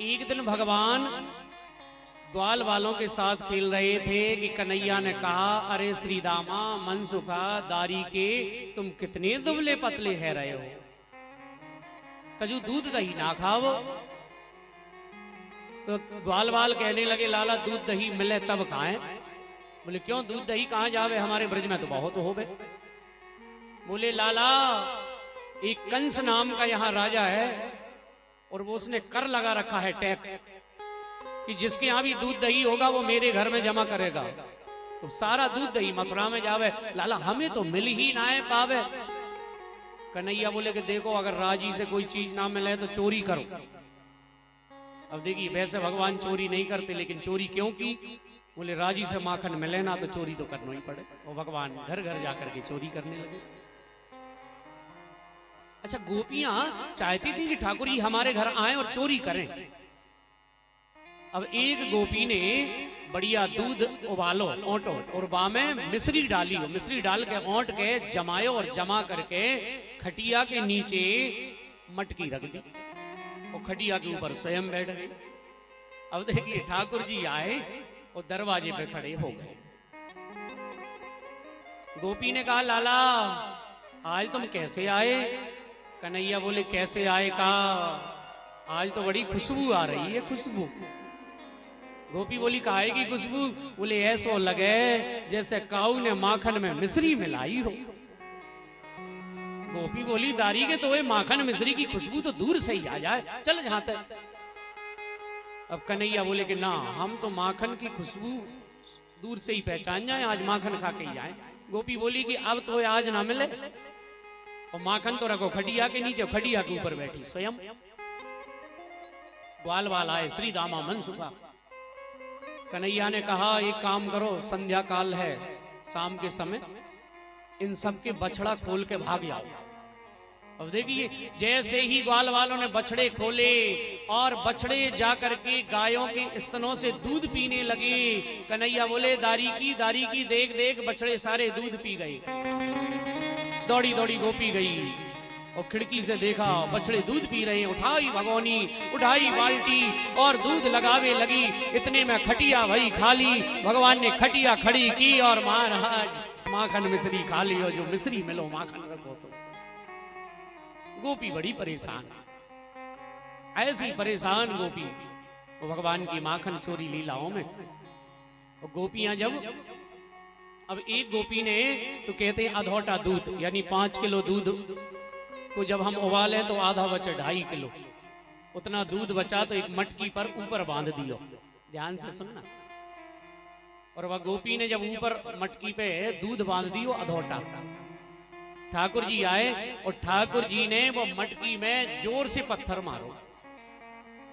एक दिन भगवान ग्वाल वालों के साथ खेल रहे थे कि कन्हैया ने कहा, अरे श्री दामा मनसुखा दारी के तुम कितने दुबले पतले है रहे हो, कजू दूध दही ना खाओ। तो ग्वाल वाल कहने लगे, लाला दूध दही मिले तब खाएं। बोले क्यों, दूध दही कहाँ जावे, हमारे ब्रज में तो बहुत हो गए। बोले लाला एक कंस नाम का यहाँ राजा है और वो उसने कर लगा रखा है टैक्स, कि जिसके यहाँ भी दूध दही होगा वो मेरे घर में जमा करेगा, तो सारा दूध दही मथुरा में जावे। लाला हमें तो मिल ही ना है पावे। कन्हैया बोले कि देखो अगर राजी से कोई चीज ना मिले तो चोरी करो। अब देखिए वैसे भगवान चोरी नहीं करते, लेकिन चोरी क्यों की? बोले राजी से माखन मिले ना तो चोरी तो करना ही पड़े। और भगवान घर घर जाकर के चोरी करने लगे। अच्छा, गोपियां चाहती थी कि ठाकुर जी हमारे घर आए और चोरी करें। अब एक गोपी ने बढ़िया दूध उबालो ओटो और बा में मिश्री डाली हो, मिश्री डाल के ओट के जमायो और जमा करके खटिया के नीचे मटकी रख दी और खटिया के ऊपर स्वयं बैठ गई। अब देखिए ठाकुर जी आए और दरवाजे पे खड़े हो गए। गोपी ने कहा, लाला आज तुम कैसे आए? कन्हैया बोले कैसे आए कहा, आज तो बड़ी खुशबू आ रही है, खुशबू। गोपी बोली काहे की खुशबू? बोले ऐसो लगे जैसे काऊ ने माखन में मिश्री मिलाई हो। गोपी बोली दारी के तो माखन मिश्री की खुशबू तो दूर से ही आ जाए, चल जहां तक। अब कन्हैया बोले कि ना, हम तो माखन की खुशबू दूर से ही पहचान जाए, आज माखन खा के ही आए। गोपी बोली कि अब तो आज ना मिले, और माखन तो रखो खटिया के नीचे, खटिया के ऊपर बैठी स्वयं। ग्वाल वाल आए, श्री दामा मनसुखा। कन्हैया ने कहा एक काम करो, संध्या काल है, शाम के समय इन सब के बछड़ा खोल के भाग जाओ। अब देखिए जैसे ही ग्वाल वालों ने बछड़े खोले और बछड़े जाकर के गायों के स्तनों से दूध पीने लगे। कन्हैया बोले दारी की देख देख बछड़े सारे दूध पी गए। दौड़ी दौड़ी गोपी गई और खिड़की से देखा बछड़े दूध पी रहे हैं। उठाई भगोनी, उठाई बाल्टी और दूध लगावे लगी। इतने में खटिया भई खाली। भगवान ने खटिया खड़ी की और महाराज माखन मिश्री खा ली। और जो मिश्री मिलो माखन रखो। तो गोपी बड़ी परेशान, ऐसी परेशान गोपी वो भगवान की माखन चोरी लीलाओं में। और गोपियां जब अब एक गोपी ने तो कहते हैं अधौटा दूध यानी 5 किलो दूध को जब हम उबाले तो आधा बचा 2.5 किलो, उतना दूध बचा तो एक मटकी पर ऊपर बांध दियो। ध्यान से सुनना। और वह गोपी ने जब ऊपर मटकी पे दूध बांध दियो अधौटा, ठाकुर जी आए और ठाकुर जी ने वो मटकी में जोर से पत्थर मारो।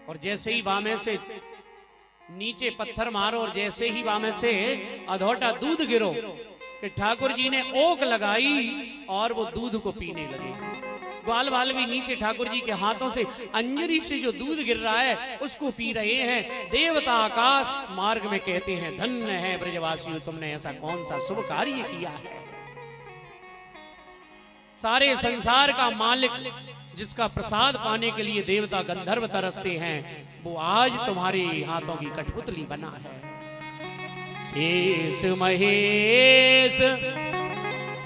और जैसे ही वामे से नीचे पत्थर मारो और जैसे ही वामे से अधौटा दूध गिरो कि ठाकुर जी ने ओक लगाई और वो दूध को पीने लगे। ग्वाल वाल भी नीचे ठाकुर जी के हाथों से अंजरी से जो दूध गिर रहा है उसको पी रहे हैं। देवता आकाश मार्ग में कहते हैं धन्य है ब्रजवासी, तुमने ऐसा कौन सा शुभ कार्य किया है। सारे संसार का मालिक जिसका प्रसाद पाने के लिए देवता गंधर्व तरसते हैं, वो आज तुम्हारे हाथों की कठपुतली बना है। शेष महेश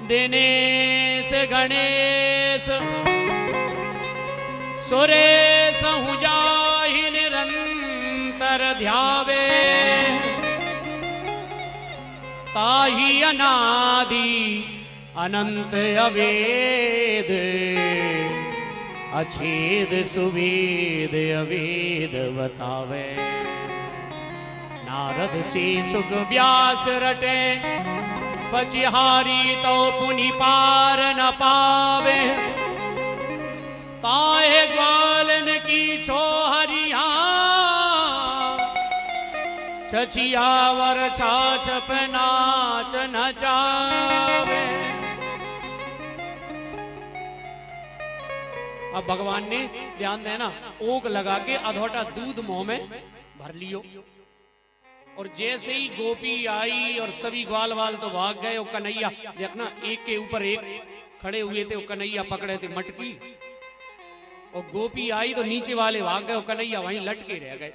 दिनेश गणेश सुरेश हूँ जाहि निरंतर ध्यावे, ताहि अनादि अनंत अवेद अछेद सुवेद अवेद बतावे। नारद से सुख व्यास रटे पचिहारी तो पुनि पार न पावे। ताहे ग्वालन की छोहरिया छछियावर छाछप नाच नचावे। अब भगवान ने ध्यान देना ओक लगा के अधौटा दूध मुंह में भर लियो। और जैसे ही गोपी आई और सभी ग्वाल वाल तो भाग गए। और कन्हैया देखना एक के ऊपर एक खड़े हुए थे। वो कन्हैया पकड़े थे मटकी और गोपी आई तो नीचे वाले भाग गए और कन्हैया वहीं लटके रह गए।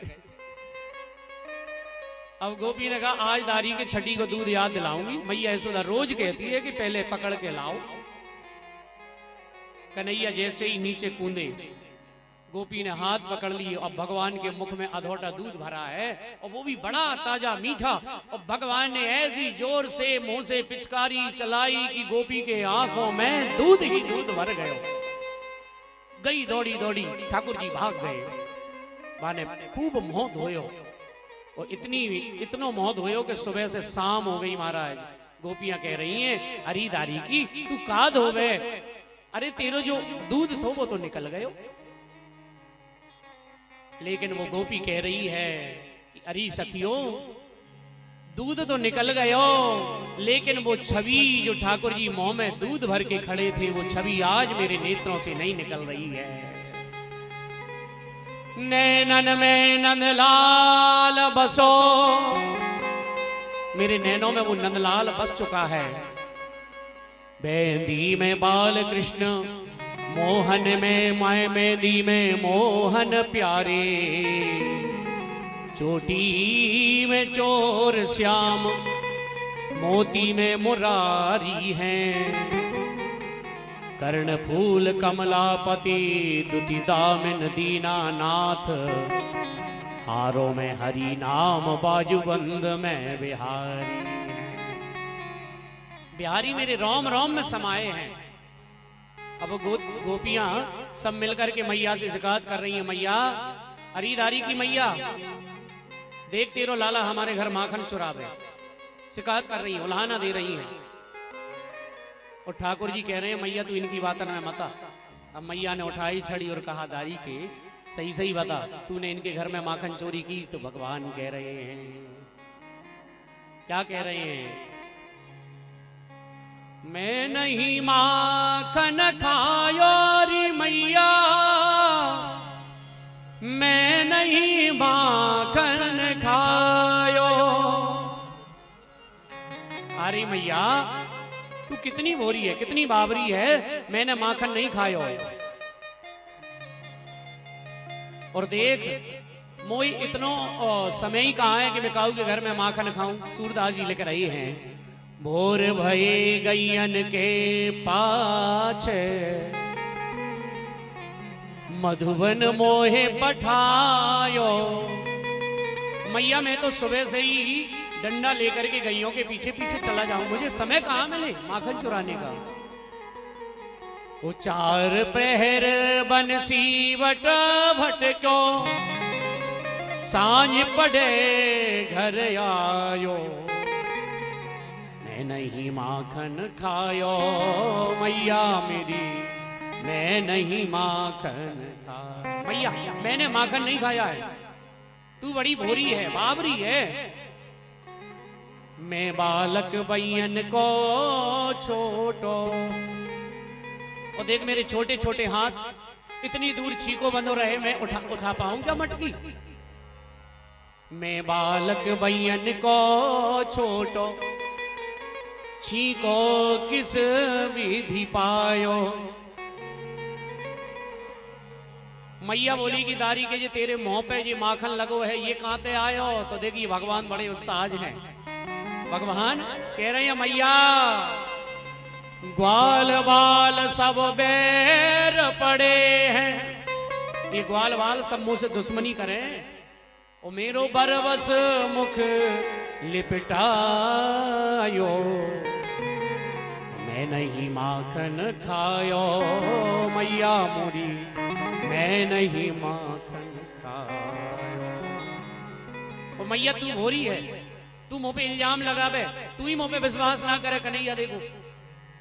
अब गोपी ने कहा आज दारी के छठी को दूध याद दिलाऊंगी। मैया यशोदा रोज कहती है कि पहले पकड़ के लाओ। कन्हैया जैसे ही नीचे कूदे, गोपी ने हाथ पकड़ ली और भगवान के मुख में अधोटा दूध भरा है, और वो भी बड़ा ताजा मीठा। और भगवान ने ऐसी जोर से मुंह से पिचकारी चलाई कि गोपी के आंखों में दूध ही दूध भर गए। गई दौड़ी दौड़ी, ठाकुर जी भाग गए। माने खूब मोह धोयो, और इतनो मोह धोयो कि सुबह से शाम हो गई। महाराज गोपियां कह रही हैं अरे दारी की तू का धोबे, अरे तेरो जो दूध थो वो तो निकल गयो। लेकिन वो गोपी कह रही है कि अरे सखियो दूध तो निकल गयो, लेकिन वो छवि जो ठाकुर जी मुंह में दूध भर के खड़े थे, वो छवि आज मेरे नेत्रों से नहीं निकल रही है। नैनन में नंदलाल बसो, मेरे नैनों में वो नंदलाल बस चुका है। बेंदी में बाल कृष्ण, मोहन में माय मेदी में मोहन प्यारे, चोटी में चोर श्याम, मोती में मुरारी हैं। कर्ण फूल कमलापति, दुति दामिन दीनानाथ, हारों में हरि नाम बाजूबंद में बिहारी हैं। बिहारी मेरे रोम रोम में समाये हैं। अब गोपियां सब मिलकर के मैया से शिकायत कर रही हैं, मैया अरीदारी की मैया देख तेरो लाला हमारे घर माखन चुरावे। शिकायत कर रही है, उल्हाना दे रही हैं। और ठाकुर जी कह रहे हैं मैया तू इनकी बात में मत आ। अब मैया ने उठाई छड़ी और कहा दारी के सही सही बता, तूने इनके घर में माखन चोरी की? तो भगवान कह रहे हैं, क्या कह रहे हैं? मैं नहीं माखन खायो री मैया, मैं नहीं माखन खायो। अरे मैया तू कितनी भोरी है, कितनी बाबरी है, मैंने माखन नहीं खायो। और देख मोई इतनो समय ही कहा है कि मैं काऊ के घर में माखन खाऊं। सूरदास जी लिख रही हैं, भोर भये गैयन के पाछे, मधुबन मोहे पठायो। मैया मैं तो सुबह से ही डंडा लेकर के गैयों के पीछे पीछे चला जाऊं, मुझे समय कहां मिले माखन चुराने का। वो चार प्रहर बंसी वट भटको, सांझ पड़े घर आयो। मैं नहीं माखन खायो मैया मेरी, मैं नहीं माखन खाया। मैया मैंने माखन नहीं खाया है, तू बड़ी भोरी है, बाबरी है। मैं बालक बैयन को छोटो, और देख मेरे छोटे छोटे हाथ इतनी दूर छीको बंधो रहे, मैं उठा पाऊं क्या मटकी? मैं बालक बैयन को छोटो, छीको किस विधि पायो। मैया बोली कि दारी के जे तेरे मुंह पे जे माखन लगो है, ये कहां ते आयो? तो देखिए भगवान बड़े उस्ताद हैं। भगवान कह रहे हैं मैया ग्वाल बाल सब बैर पड़े हैं। ये ग्वाल बाल सब मुंह से दुश्मनी करें, ओ मेरो बरबस मुख लिपटायो। मैं नहीं माखन खायो मैया मोरी, मैं नहीं माखन खायो। ओ मैया तू भोरी है, तू मुंह पे इल्जाम लगावे, तू ही मुंह पे विश्वास ना करे। कन्हैया देखो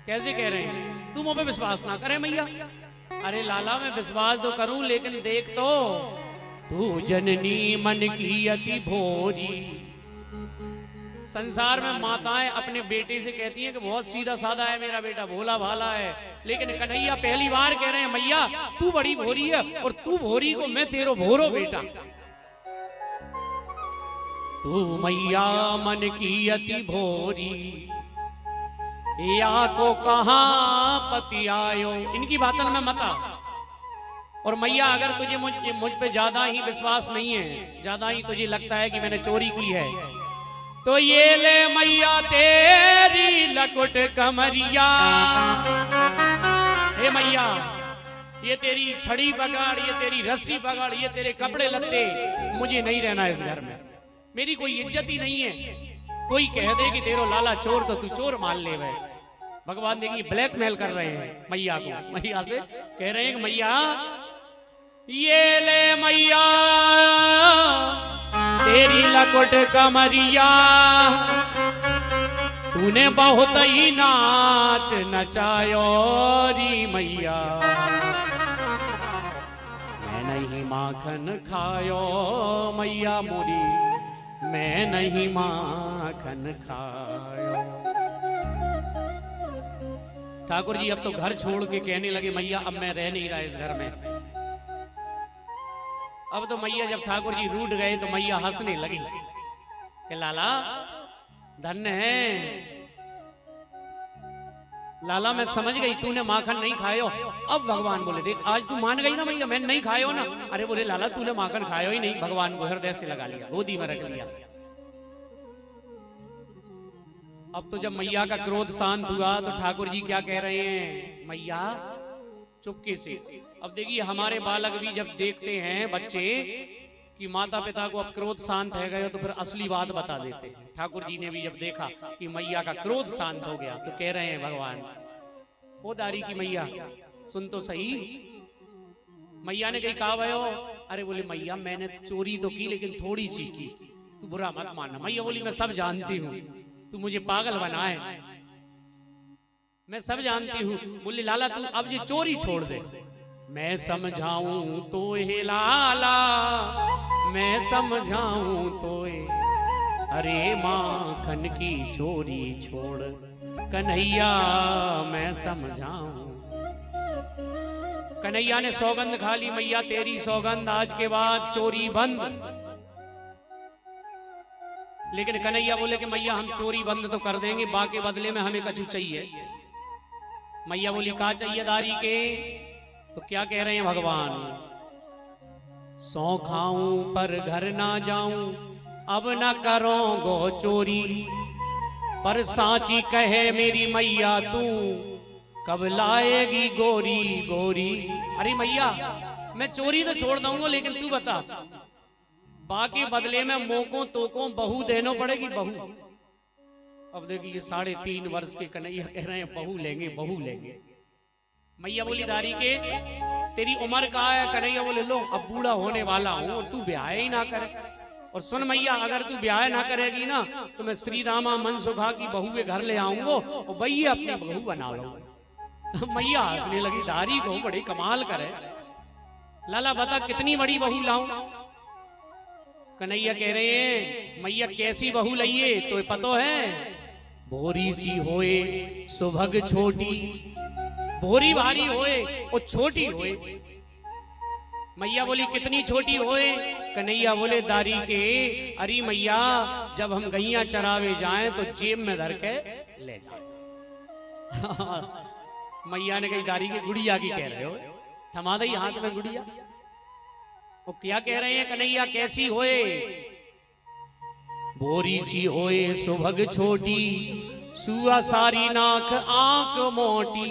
कैसे कह रहे हैं, तू मुंह पे विश्वास ना करे मैया। अरे लाला मैं विश्वास तो करूं, लेकिन देख तो तू जननी मन की अति भोरी। संसार में माताएं अपने बेटे से कहती हैं कि बहुत सीधा साधा है मेरा बेटा, भोला भाला है, लेकिन कन्हैया पहली बार कह रहे हैं मैया तू बड़ी भोरी है, और तू भोरी को मैं तेरो भोरो बेटा। तू मैया मन की अति भोरी, या को कहां पति आयो। इनकी बातन में मत आ। और मैया अगर तुझे मुझ पे ज्यादा ही विश्वास नहीं है, ज्यादा ही तुझे लगता है कि मैंने चोरी की है, तो ये ले मैया तेरी लकुट कमरिया। हे मैया, ये तेरी छड़ी पकड़, ये तेरी रस्सी पकड़, ये तेरे कपड़े लत्ते, मुझे नहीं रहना इस घर में, मेरी कोई इज्जत ही नहीं है। कोई कह दे कि तेरो लाला चोर, तो तू चोर मान ले। वह भगवान देखिए ब्लैकमेल कर रहे हैं मैया को, मैया से कह रहे हैं कि मैया ये ले मैया तेरी लकुट कमरिया, तूने बहुत ही नाच नचायो री मैया, मैं नहीं माखन खायो मैया मोरी, मैं नहीं माखन खायो। ठाकुर जी अब तो घर छोड़ के कहने लगे मैया अब मैं रह नहीं रहा इस घर में। अब तो मैया जब ठाकुर जी रूठ गए तो मैया हंसने लगी कि लाला धन्य है लाला, मैं समझ गई तूने माखन नहीं खायो। अब भगवान बोले देख आज तू मान गई ना मैया, मैंने नहीं खायो ना। अरे बोले लाला तूने माखन खायो ही नहीं। भगवान को हृदय से लगा लिया, गोदी में रख लिया। अब तो जब मैया का क्रोध शांत हुआ तो ठाकुर जी क्या कह रहे हैं, मैया चुपके से। अब देखिए हमारे बालक भी जब देखते हैं बच्चे कि माता पिता को अब क्रोध शांत है गए तो फिर असली बात बता देते हैं। ठाकुर जी ने भी जब देखा कि मैया का क्रोध शांत हो गया तो कह रहे हैं भगवान, ओ दारी की मैया सुन तो सही। मैया ने कही कहा भयो? अरे बोले मैया मैंने चोरी तो की लेकिन थोड़ी सी की, तू बुरा मत मानना। मैया बोली मैं सब जानती हूँ, तू मुझे पागल बनाए, मैं सब जानती हूँ। बोली लाला तू अब ये चोरी छोड़ दे। मैं समझाऊं तो हे लाला, मैं समझाऊं तो अरे माखन की चोरी छोड़ कन्हैया, मैं समझाऊं। कन्हैया ने सौगंध खा ली, मैया तेरी सौगंध आज के बाद चोरी बंद। लेकिन कन्हैया बोले कि मैया हम चोरी बंद तो कर देंगे, बाकी बदले में हमें कछु चाहिए। मैया बोली कहा चाहिए दारी के? तो क्या कह रहे हैं भगवान, सौ खाऊं पर घर ना जाऊं, अब न करो गो चोरी, पर साची कहे मेरी मैया तू कब लाएगी गोरी गोरी। अरे मैया मैं चोरी तो छोड़ दूंगा लेकिन तू बता बाकी बदले में मोको तोको बहू देनो पड़ेगी बहू। अब देखिए 3.5 वर्ष के कन्हैया कह रहे हैं बहू लेंगे बहू लेंगे। मैया बोली दारी के तेरी उम्र कहाँ है? कन्हैया बोले लो अब बूढ़ा होने वाला हूँ और तू ब्याह ही ना करे। और सुन मैया अगर तू ब्याह ना करेगी ना तो मैं श्री रामा मनसुखा की बहू के घर ले आऊंगा और भैया अपनी बहू बना लूंगा। मैया हंसने लगी, दारी को बड़ी कमाल करे, लाला बता कितनी बड़ी बहू लाऊं? कन्हैया कह रहे हैं मैया कैसी बहू लाइए? तो पतो है भोरी सी होए सुभग छोटी, भोरी भारी होए और छोटी होए। मैया बोली कितनी छोटी होए? कन्हैया बोले दारी के अरे मैया जब हम गैया चरावे जाएं तो जेब में धर के ले जाए। मैया ने कही दारी के गुड़िया की कह रहे हो? थमा दई हाथ में गुड़िया। वो क्या कह रहे हैं कन्हैया कैसी होए? बोरी सी होए सुभग छोटी, सुआ सारी नाक आंख मोटी।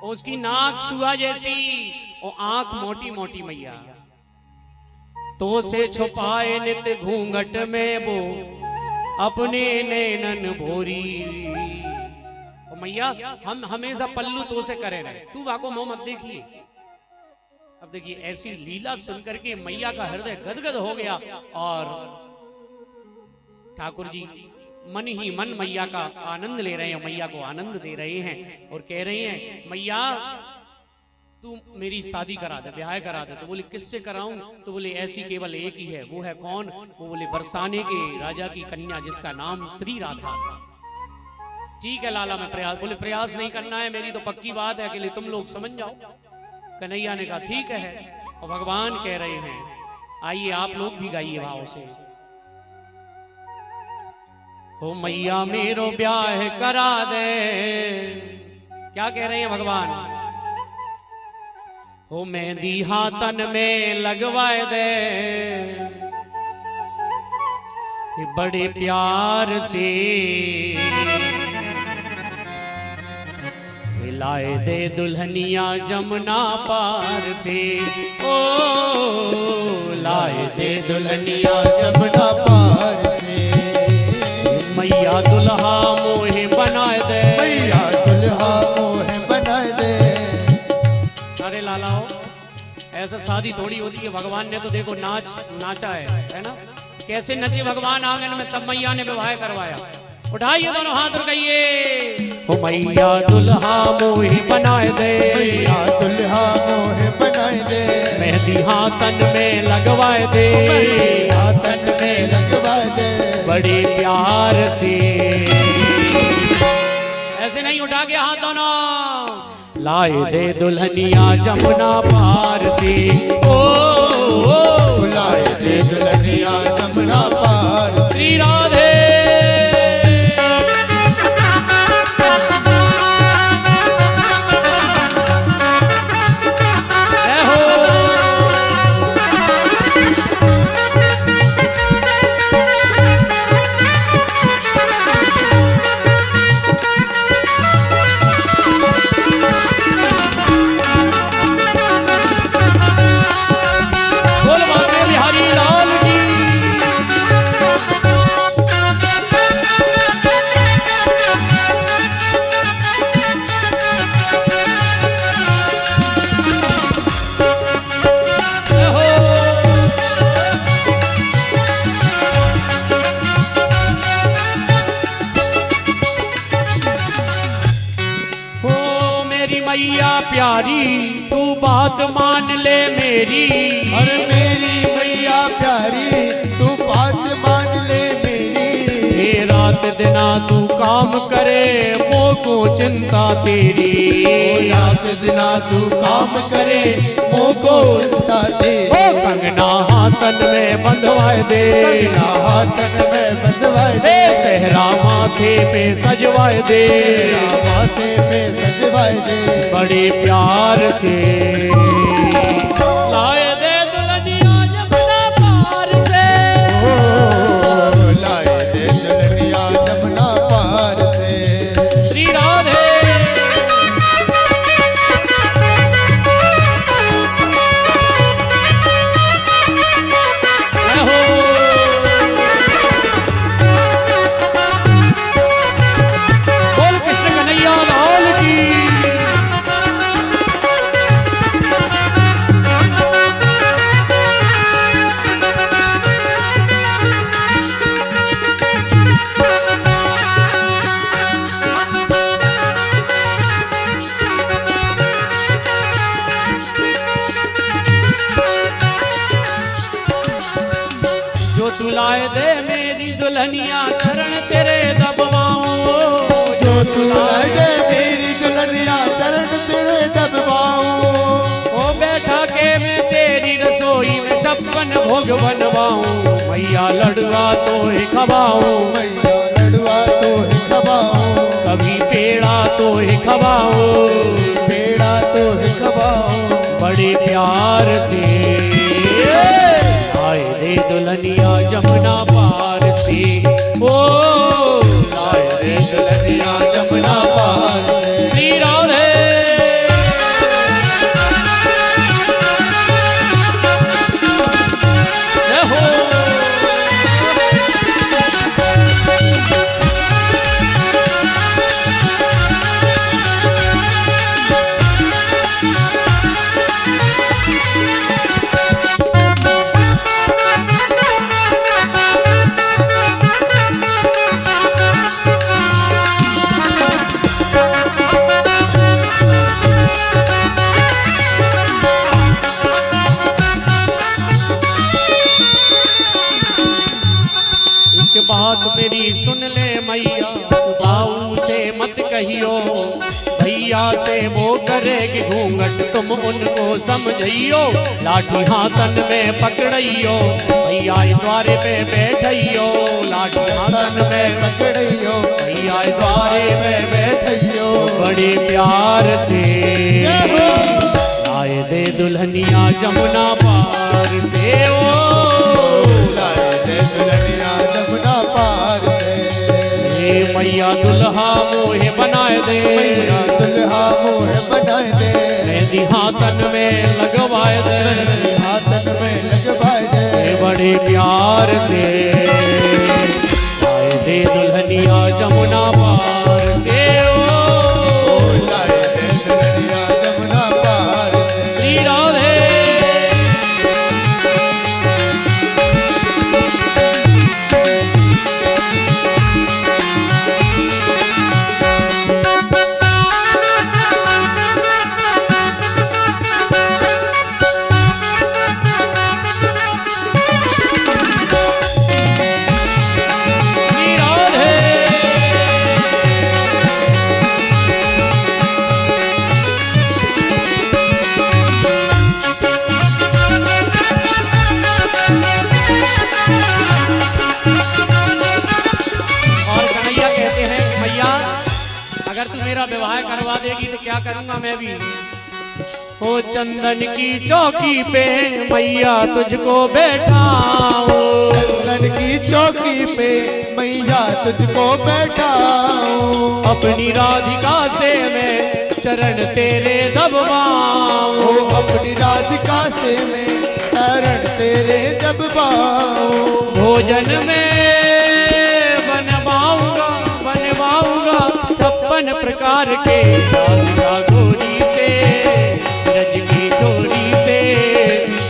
उसकी नाक सुआ जैसी और आंख मोटी मोटी मैया, तो से छुपाए नित घूंघट में वो अपने नैनन भोरी। और मैया हम हमेशा पल्लू तो से करे रहे, तू वाको मुंह मत देखिए। अब देखिए ऐसी लीला सुनकर के मैया का हृदय गदगद हो गया और ठाकुर जी मन ही मन मैया का आनंद ले रहे हैं, मैया को आनंद दे रहे हैं और कह रहे हैं मैया तू मेरी शादी करा दे, ब्याह करा दे। तो बोले किससे कराऊं? तो बोले ऐसी केवल एक ही है। वो है कौन? वो बोले बरसाने के राजा की कन्या जिसका नाम श्री राधा। ठीक है लाला मैं प्रयास। बोले प्रयास नहीं करना है, मेरी तो पक्की बात है, अकेले तुम लोग समझ जाओ। कन्हैया ने कहा ठीक है। और भगवान कह रहे हैं आइए आप लोग भी गाइए भाव से। ओ मैया मेरो ब्याह करा दे। क्या कह रहे हैं भगवान? हो मेहंदी हाथन में लगवाए दे बड़े प्यार से लाए दे दुल्हनिया जमुना पार से। ओ लाए दे दुल्हनिया जमुना पार से। मैया दुल्हा मोहे बनाए दे, मैया दुल्हा मोहे बनाए दे। अरे लालाओ, ऐसा शादी थोड़ी होती है। भगवान ने तो देखो नाचा है ना। कैसे नचे भगवान आंगन में, तब मैया ने विवाह करवाया। उठाइए दोनों हाथ और कहिए ओ मैया दुल्हा मोहे बनाए दे, मैया दुल्हा मोहे बनाए दे। मेहंदी हाथन में लगवाए दे, हाथन में लगवाए दे बड़े प्यार से। ऐसे नहीं, उठा के हाथ दोनों। लाए दे दुल्हनिया जमुना पार से। ओ लाए दे दुल्हनिया जमुना पार। श्री राधे मैया प्यारी, तू बात मान ले मेरी। अरे मेरी मैया प्यारी, तू बात मान ले मेरी। हे रात दिना तू काम करे, मोको चिंता तेरी। रात दिना तू काम करे, मोको चिंता तेरी। ओ कंगना हाथन में बंधवाए दे, कंगना हाथन में बंधवाए दे। सहरा माथे पे सजवाए दे, माथे पे सजवाए दे बड़े प्यार से। लाए दे दुल्हनिया जमुना पार से। ओ लाए दे दुल्हनिया जमुना पार से। श्री राधे बोल कृष्ण कन्हैया लाल की। जो तू लाए दे मेरी दुल्हनिया, चरण तेरे दबवाऊं। जो तू लाए दे मेरी दुल्हनिया, चरण तेरे दबवाऊं। ओ बैठा के मैं तेरी रसोई में 56 भोग बनवाऊं। मैया लड़ुआ तो ही खवाऊं, मैया लड़ुआ तो ही खवाऊं। कभी पेड़ा तो ही खवाऊं, पेड़ा तो ही खवाऊं बड़े प्यार से। आए रे दुल्हनिया जमुना पार से। ओ लाए रे दुल्हनिया जमुना पार से। श्री राधे जय हो। बात मेरी सुन ले मैया, बाऊ से मत कहियो। भैया से वो करेगी घूंघट, तुम उनको समझियो। लाठी हाथन में पकड़ियो, भैया द्वारे पे बैठियो। लाठी हाथन में पकड़ियो, भैया द्वारे पे बैठियो बड़े प्यार से। लाए दे दुल्हनिया जमुना पार से ओ लाए दे दुल्हनिया जमुना पार से। हे मैया दुल्हा मोहे बनाए दे, मैया दुल्हा मोहे बनाए दे, मेहंदी हाथन में लगवाए दे, मेहंदी हाथन में लगवाए दे, हे बड़े प्यार से लाए दे दुल्हनिया जमुना पार से ओ लाए दे दुल्हनिया जमुना पार से। श्री राधे। अगर तू मेरा विवाह करवा देगी तो क्या करूंगा मैं भी। हो चंदन की चौकी पे मैया तुझको बैठाऊं, चंदन की चौकी पे मैया तुझको बैठाऊं, अपनी राधिका से मैं चरण तेरे दबवाऊं, अपनी राधिका से मैं शरण तेरे दबवाऊं, भोजन में बनवाऊंगा 56 प्रकार के राधिका गोरी से, ब्रज की चोरी से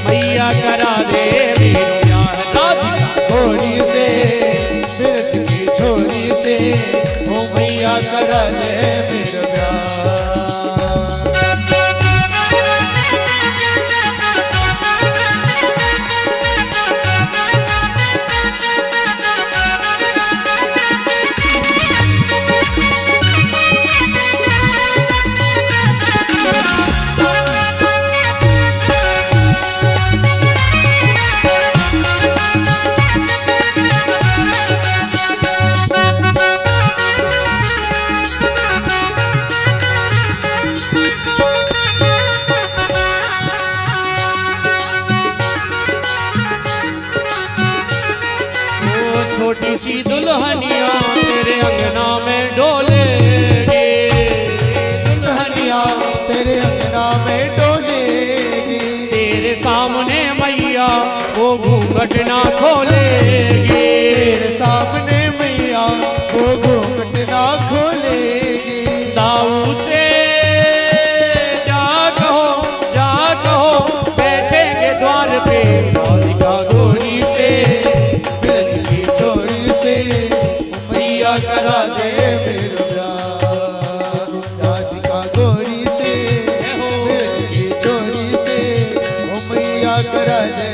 मैया करा दे मेरा प्यार। राधिका गोरी से बिरत की छोरी से ओ मैया करा दे मेरा प्यार। छोटी सी दुल्हनिया तेरे अंगना में डोलेगी, दुल्हनिया तेरे अंगना में डोलेगी, तेरे सामने मैया वो घूंघट ना खोलेगी, तेरे सामने मैया वो घूंघट ना खोलेगी, दाऊ से जा कहो बैठेंगे द्वार पे राधिका गोरी से, ब्रज की छोरी से मैया करा दे मेरा प्यार। राधिका गोरी से ब्रज की छोरी से ओ मैया करा दे